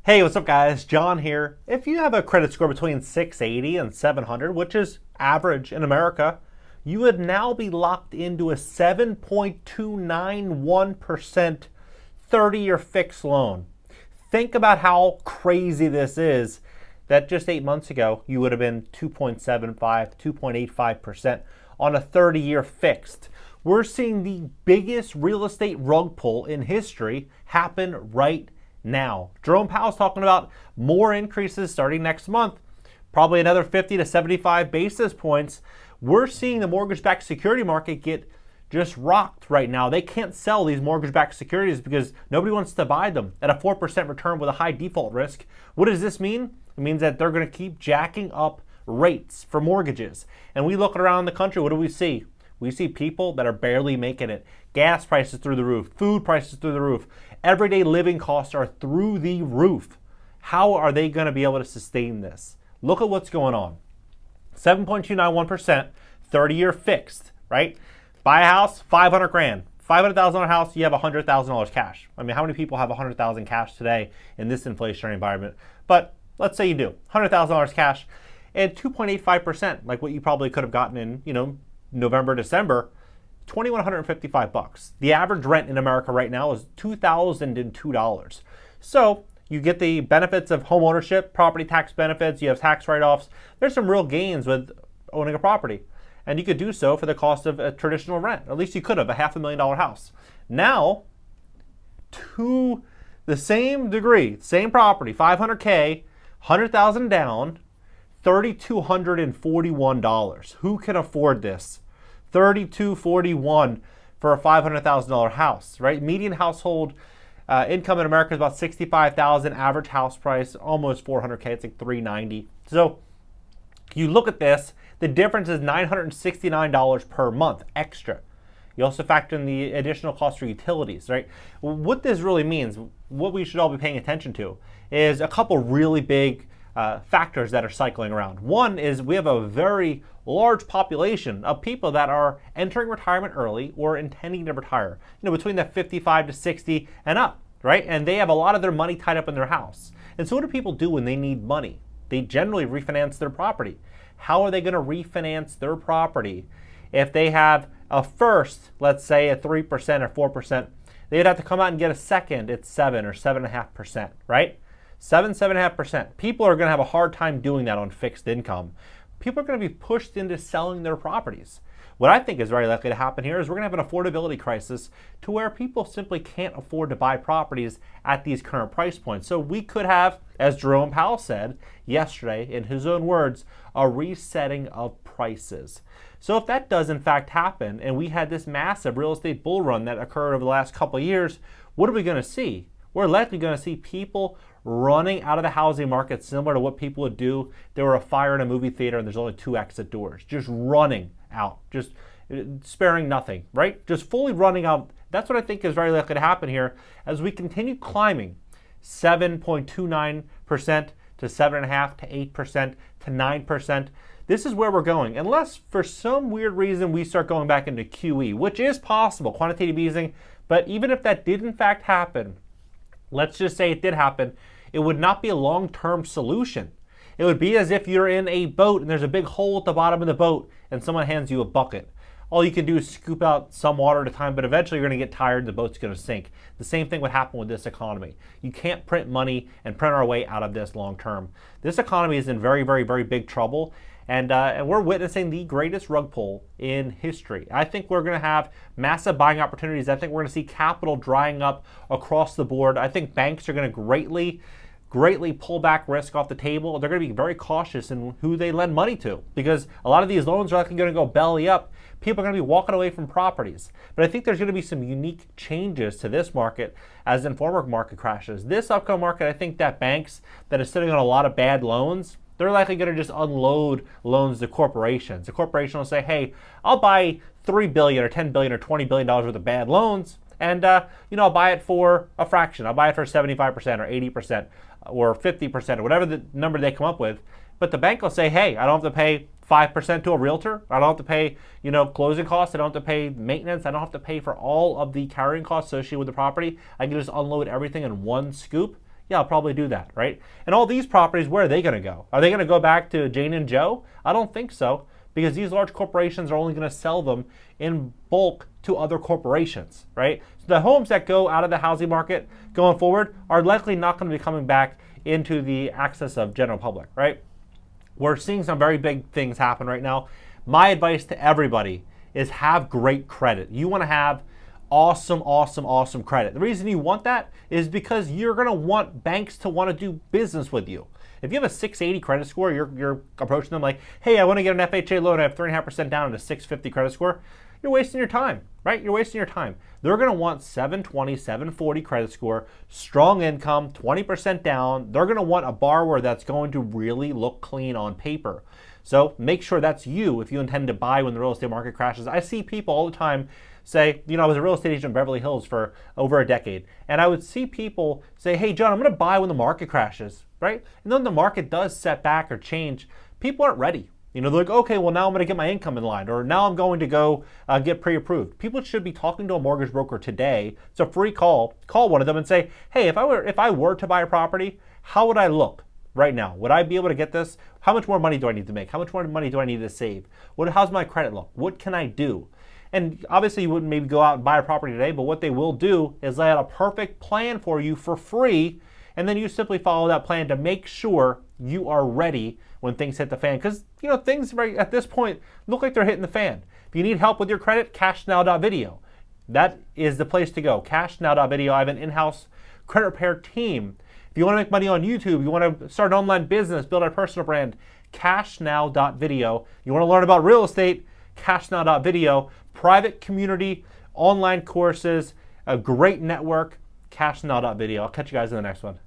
Hey, what's up guys? John here. If you have a credit score between 680 and 700, which is average in America, you would now be locked into a 7.291% 30-year fixed loan. Think about how crazy this is that just 8 months ago, you would have been 2.75, 2.85% on a 30-year fixed. We're seeing the biggest real estate rug pull in history happen right now. Jerome Powell's talking about more increases starting next month, probably another 50 to 75 basis points. We're seeing the mortgage-backed security market get just rocked right now. They can't sell these mortgage-backed securities because nobody wants to buy them at a 4% return with a high default risk. What does this mean? It means that they're going to keep jacking up rates for mortgages. And we look around the country, what do we see? We see people that are barely making it. Gas prices through the roof, food prices through the roof, everyday living costs are through the roof. How are they going to be able to sustain this? Look at what's going on. 7.291%, 30-year fixed, right? Buy a house, 500 grand. $500,000 house, you have $100,000 cash. I mean, how many people have $100,000 cash today in this inflationary environment? But let's say you do, $100,000 cash and 2.85%, like what you probably could have gotten in, November, December, $2,155. The average rent in America right now is $2,002. So you get the benefits of home ownership, property tax benefits, you have tax write-offs. There's some real gains with owning a property. And you could do so for the cost of a traditional rent. At least you could have, a $500,000 house. Now, to the same degree, same property, $500K, $100,000 down, $3,241. Who can afford this? $3,241 for a $500,000 house, right? Median household income in America is about $65,000. Average house price almost $400K. It's like $390. So you look at this, the difference is $969 per month extra. You also factor in the additional cost for utilities, right? What this really means, what we should all be paying attention to, is a couple really big factors that are cycling around. One is we have a very large population of people that are entering retirement early or intending to retire, between that 55 to 60 and up, right? And they have a lot of their money tied up in their house. And so what do people do when they need money? They generally refinance their property. How are they going to refinance their property? If they have a first, let's say at 3% or 4%, they'd have to come out and get a second at 7 or 7.5%, right? 7.5%. People are going to have a hard time doing that on fixed income. People are going to be pushed into selling their properties. What I think is very likely to happen here is we're going to have an affordability crisis to where people simply can't afford to buy properties at these current price points. So we could have, as Jerome Powell said yesterday in his own words, a resetting of prices. So if that does in fact happen, and we had this massive real estate bull run that occurred over the last couple of years, what are we going to see? We're likely going to see people running out of the housing market similar to what people would do. There were a fire in a movie theater and there's only 2 exit doors. Just running out, just sparing nothing, right? Just fully running out. That's what I think is very likely to happen here as we continue climbing 7.29% to 7.5% to 8% to 9%. This is where we're going, unless for some weird reason we start going back into QE, which is possible, quantitative easing. But even if that did in fact happen, let's just say it did happen, it would not be a long-term solution. It would be as if you're in a boat and there's a big hole at the bottom of the boat and someone hands you a bucket. All you can do is scoop out some water at a time, but eventually you're going to get tired and the boat's going to sink. The same thing would happen with this economy. You can't print money and print our way out of this long-term. This economy is in very, very, very big trouble. And we're witnessing the greatest rug pull in history. I think we're going to have massive buying opportunities. I think we're going to see capital drying up across the board. I think banks are going to greatly pull back risk off the table. They're going to be very cautious in who they lend money to because a lot of these loans are likely going to go belly up. People are going to be walking away from properties. But I think there's going to be some unique changes to this market as in former market crashes. This upcoming market, I think that banks that are sitting on a lot of bad loans, they're likely going to just unload loans to corporations. The corporation will say, hey, I'll buy $3 billion or $10 billion or $20 billion worth of bad loans, and I'll buy it for a fraction. I'll buy it for 75% or 80% or 50% or whatever the number they come up with. But the bank will say, hey, I don't have to pay 5% to a realtor. I don't have to pay, closing costs. I don't have to pay maintenance. I don't have to pay for all of the carrying costs associated with the property. I can just unload everything in one scoop. Yeah, I'll probably do that, right? And all these properties, where are they going to go? Are they going to go back to Jane and Joe? I don't think so, because these large corporations are only going to sell them in bulk to other corporations, right? So the homes that go out of the housing market going forward are likely not going to be coming back into the access of general public, right? We're seeing some very big things happen right now. My advice to everybody is have great credit. You want to have awesome credit. The reason you want that is because you're going to want banks to want to do business with you. If you have a 680 credit score, you're approaching them like, hey, I want to get an FHA loan, I have 3.5% down and a 650 credit score. You're wasting your time, right? You're wasting your time. They're going to want 720, 740 credit score, strong income, 20% down. They're going to want a borrower that's going to really look clean on paper. So make sure that's you if you intend to buy when the real estate market crashes. I see people all the time say, I was a real estate agent in Beverly Hills for over a decade, and I would see people say, hey, John, I'm going to buy when the market crashes, right? And then the market does set back or change. People aren't ready. They're like, okay, well, now I'm going to get my income in line, or now I'm going to go get pre-approved. People should be talking to a mortgage broker today. It's a free call. Call one of them and say, hey, if I were to buy a property, how would I look right now? Would I be able to get this? How much more money do I need to make? How much more money do I need to save? How's my credit look? What can I do? And obviously you wouldn't maybe go out and buy a property today, but what they will do is lay out a perfect plan for you for free, and then you simply follow that plan to make sure you are ready when things hit the fan. Because things right at this point look like they're hitting the fan. If you need help with your credit, cashnow.video. That is the place to go. Cashnow.video. I have an in-house credit repair team. If you want to make money on YouTube, you want to start an online business, build a personal brand, cashnow.video. You want to learn about real estate, cashnow.video. Private community, online courses, a great network, cashnow.video. I'll catch you guys in the next one.